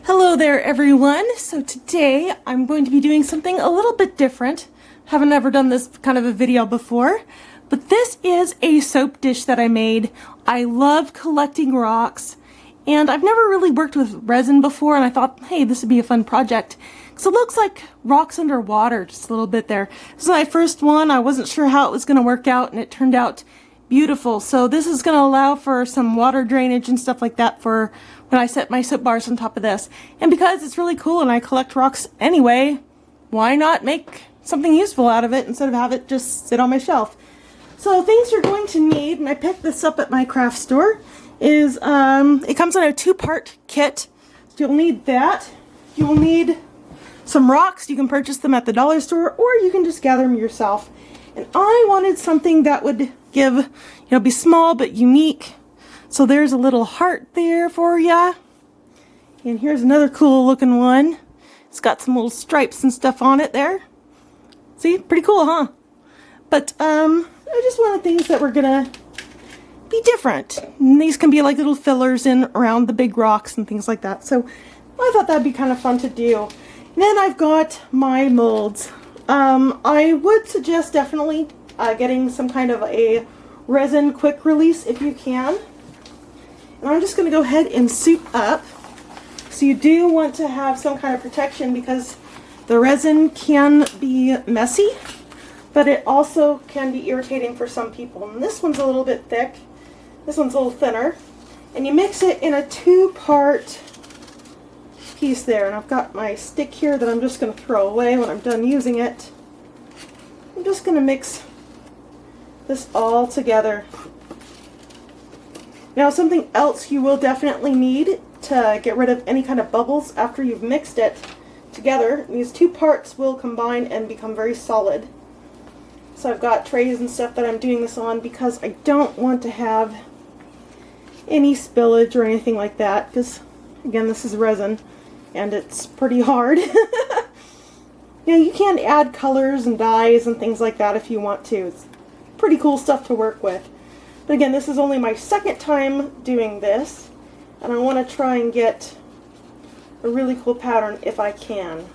Hello there everyone. So today I'm going to be doing something a little bit different. Haven't ever done this kind of a video before, but this is a soap dish that I made. I love collecting rocks and I've never really worked with resin before, and I thought, hey, this would be a fun project. So it looks like rocks underwater, just a little bit there. This is my first one. I wasn't sure how it was going to work out, and it turned out beautiful. So this is going to allow for some water drainage and stuff like that for when I set my soap bars on top of this. And because it's really cool and I collect rocks anyway, why not make something useful out of it instead of have it just sit on my shelf? So things you're going to need, and I picked this up at my craft store, is it comes in a 2-part kit. So you'll need that. You'll need some rocks. You can purchase them at the dollar store or you can just gather them yourself. And I wanted something that would give, be small but unique. So there's a little heart there for ya. And here's another cool looking one. It's got some little stripes and stuff on it there. See, pretty cool, huh? But I just wanted things that were gonna be different. And these can be like little fillers in around the big rocks and things like that. So I thought that'd be kind of fun to do. And then I've got my molds. I would suggest definitely getting some kind of a resin quick release if you can. And I'm just going to go ahead and soup up. So you do want to have some kind of protection because the resin can be messy, but it also can be irritating for some people. And this one's a little bit thick. This one's a little thinner. And you mix it in a 2-part piece there. And I've got my stick here that I'm just going to throw away when I'm done using it. I'm just going to mix this all together. Now, something else you will definitely need to get rid of any kind of bubbles after you've mixed it together. These 2 parts will combine and become very solid. So I've got trays and stuff that I'm doing this on because I don't want to have any spillage or anything like that, because again, this is resin and it's pretty hard. You can add colors and dyes and things like that if you want to. It's pretty cool stuff to work with. But again, this is only my 2nd time doing this, and I want to try and get a really cool pattern if I can.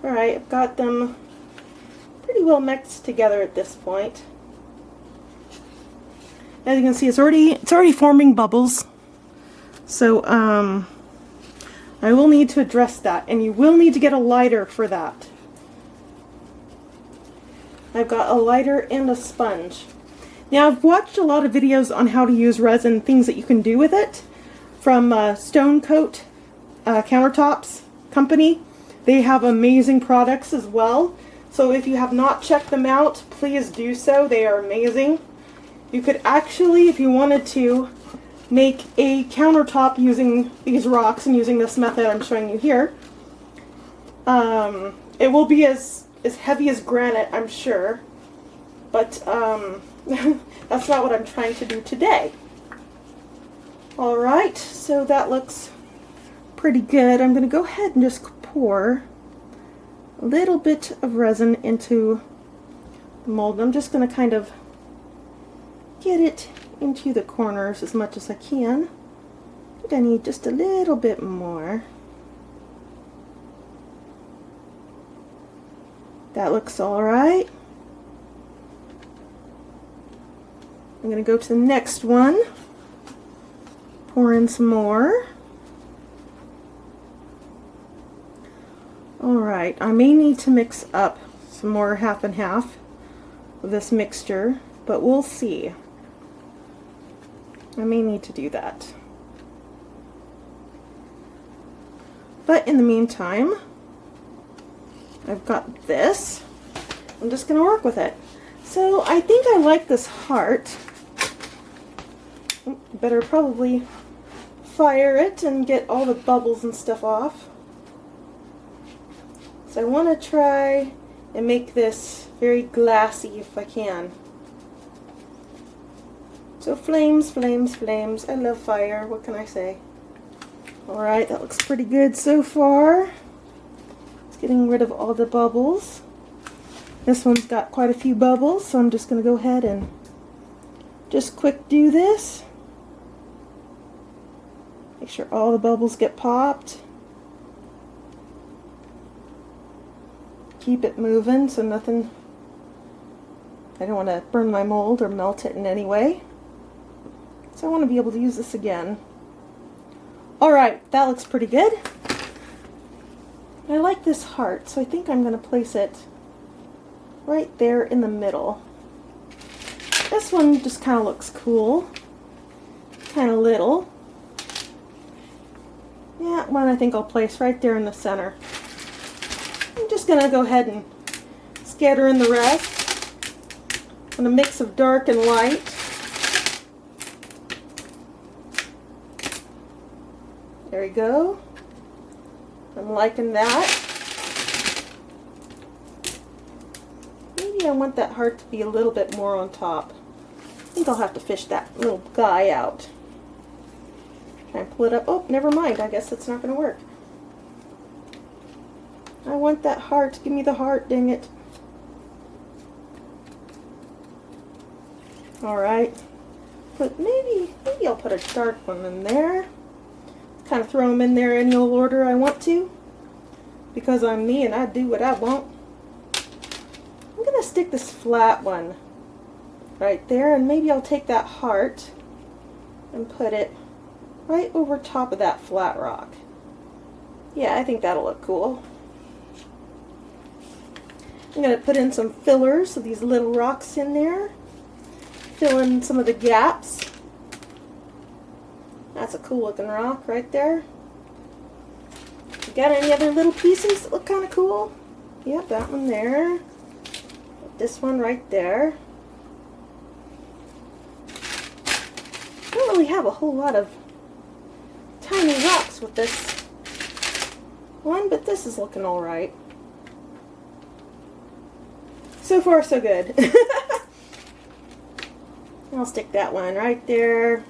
Alright, I've got them pretty well mixed together at this point. As you can see, it's already forming bubbles. So I will need to address that, and you will need to get a lighter for that. I've got a lighter and a sponge. Now, I've watched a lot of videos on how to use resin, things that you can do with it, from Stone Coat Countertops Company. They have amazing products as well. So if you have not checked them out, please do so. They are amazing. You could actually, if you wanted to, make a countertop using these rocks and using this method I'm showing you here. It will be as heavy as granite, I'm sure, but that's not what I'm trying to do today. Alright, so that looks pretty good. I'm going to go ahead and just pour a little bit of resin into the mold. I'm just going to kind of get it into the corners as much as I can. I think I need just a little bit more. That looks alright. I'm going to go to the next one. Pour in some more. Alright, I may need to mix up some more half and half of this mixture, but we'll see. I may need to do that. But in the meantime, I've got this. I'm just going to work with it. So I think I like this heart. Better probably fire it and get all the bubbles and stuff off. So I want to try and make this very glassy if I can. So flames, flames, flames. I love fire. What can I say? Alright, that looks pretty good so far. It's getting rid of all the bubbles. This one's got quite a few bubbles, so I'm just going to go ahead and just quick do this. Make sure all the bubbles get popped. Keep it moving so nothing, I don't want to burn my mold or melt it in any way. So I want to be able to use this again. Alright, that looks pretty good. I like this heart, so I think I'm going to place it right there in the middle. This one just kind of looks cool. Kind of little. Yeah, one I think I'll place right there in the center. I'm just going to go ahead and scatter in the rest. And a mix of dark and light. There we go. I'm liking that. Maybe I want that heart to be a little bit more on top. I think I'll have to fish that little guy out. Try and pull it up. Oh, never mind. I guess that's not going to work. I want that heart. Give me the heart, dang it. Alright. But maybe I'll put a dark one in there. Kind of throw them in there any old order I want to. Because I'm me and I do what I want. I'm going to stick this flat one right there, and maybe I'll take that heart and put it right over top of that flat rock. Yeah, I think that'll look cool. I'm going to put in some fillers of these little rocks in there. Fill in some of the gaps. That's a cool looking rock right there. You got any other little pieces that look kind of cool? Yep, that one there. This one right there. I don't really have a whole lot of tiny rocks with this one, but this is looking alright. So far, so good. I'll stick that one right there.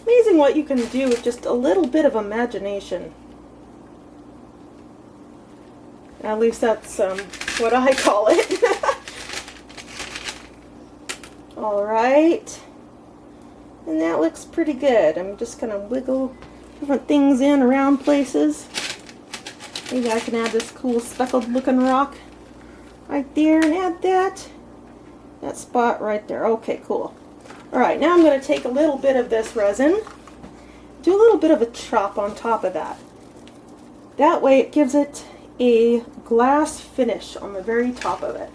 Amazing what you can do with just a little bit of imagination. At least that's what I call it. Alright. And that looks pretty good. I'm just going to wiggle different things in around places. Maybe I can add this cool speckled looking rock right there and add that spot right there. Okay, cool. Alright, now I'm going to take a little bit of this resin, do a little bit of a chop on top of that. That way it gives it a glass finish on the very top of it.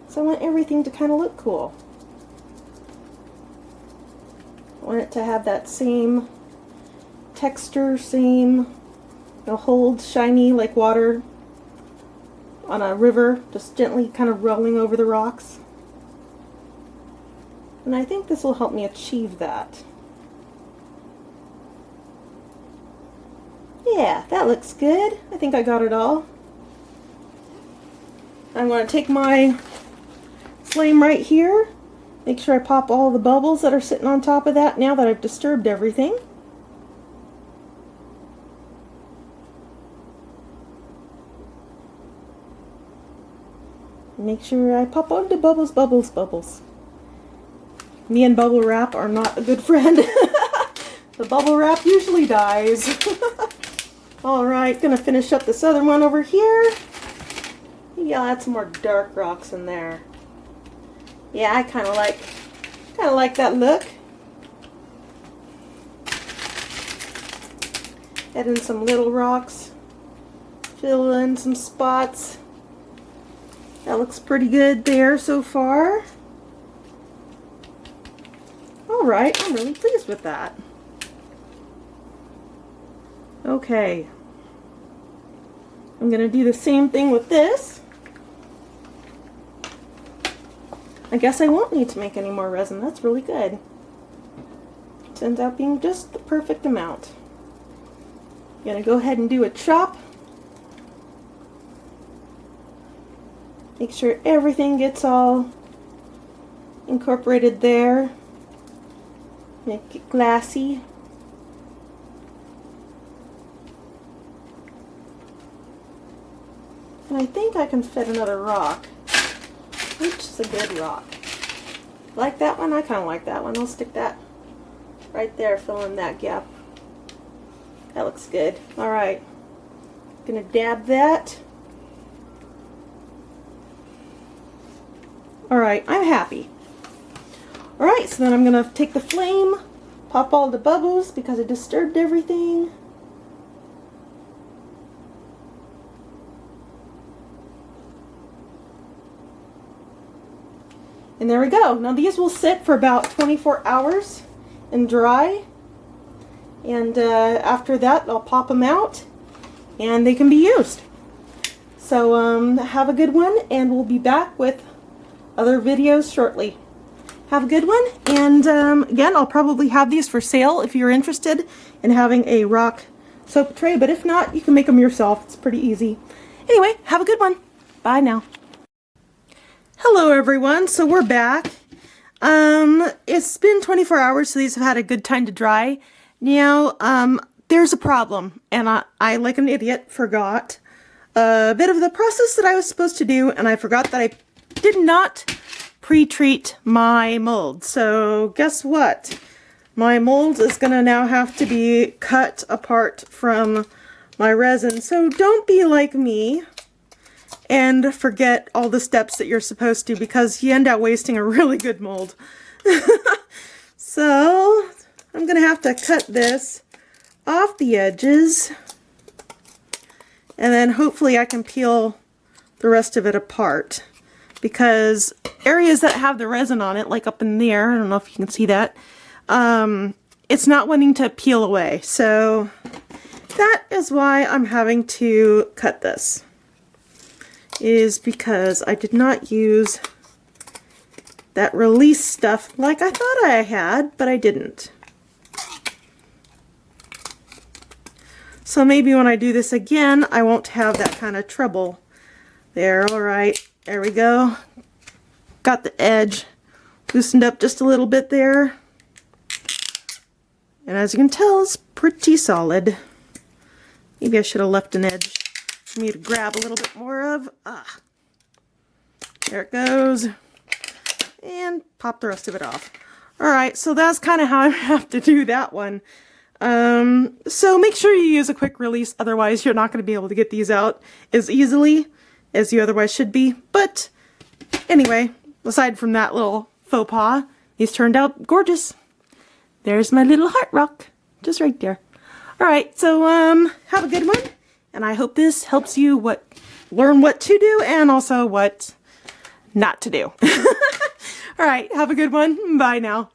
So I want everything to kind of look cool. I want it to have that same texture, same hold, shiny like water on a river, just gently kind of rolling over the rocks. And I think this will help me achieve that. Yeah, that looks good. I think I got it all. I'm going to take my flame right here. Make sure I pop all the bubbles that are sitting on top of that now that I've disturbed everything. Make sure I pop all the bubbles, bubbles, bubbles. Me and bubble wrap are not a good friend. The bubble wrap usually dies. Alright, gonna finish up this other one over here. Maybe I'll add some more dark rocks in there. Yeah, I kinda like that look. Add in some little rocks. Fill in some spots. That looks pretty good there so far. Alright, I'm really pleased with that. Okay. I'm going to do the same thing with this. I guess I won't need to make any more resin. That's really good. It ends up being just the perfect amount. I'm going to go ahead and do a chop. Make sure everything gets all incorporated there. Make it glassy. And I think I can fit another rock. Which is a good rock. Like that one? I kind of like that one. I'll stick that Right there, fill in that gap. That looks good. Alright. Gonna dab that. Alright, I'm happy. Alright, so then I'm gonna take the flame, pop all the bubbles because it disturbed everything. And there we go. Now these will sit for about 24 hours and dry. And after that, I'll pop them out and they can be used. So have a good one, and we'll be back with other videos shortly. Have a good one, and again, I'll probably have these for sale if you're interested in having a rock soap tray, but if not, you can make them yourself. It's pretty easy. Anyway, have a good one. Bye now. Hello everyone, so we're back. It's been 24 hours, so these have had a good time to dry. Now, there's a problem, and I, like an idiot, forgot a bit of the process that I was supposed to do, and I forgot that I did not pre-treat my mold. So guess what? My mold is gonna now have to be cut apart from my resin. So don't be like me and forget all the steps that you're supposed to, because you end up wasting a really good mold. So I'm gonna have to cut this off the edges, and then hopefully I can peel the rest of it apart, because areas that have the resin on it, like up in there, I don't know if you can see that, it's not wanting to peel away. So that is why I'm having to cut this, is because I did not use that release stuff like I thought I had, but I didn't. So maybe when I do this again, I won't have that kind of trouble. There, alright, there we go. Got the edge loosened up just a little bit there. And as you can tell, it's pretty solid. Maybe I should have left an edge for me to grab a little bit more of. There it goes. And pop the rest of it off. Alright, so that's kind of how I have to do that one. So make sure you use a quick release, otherwise you're not going to be able to get these out as easily as you otherwise should be. But anyway, aside from that little faux pas, these turned out gorgeous. There's my little heart rock, just right there. Alright, so have a good one, and I hope this helps you learn what to do and also what not to do. Alright, have a good one. Bye now.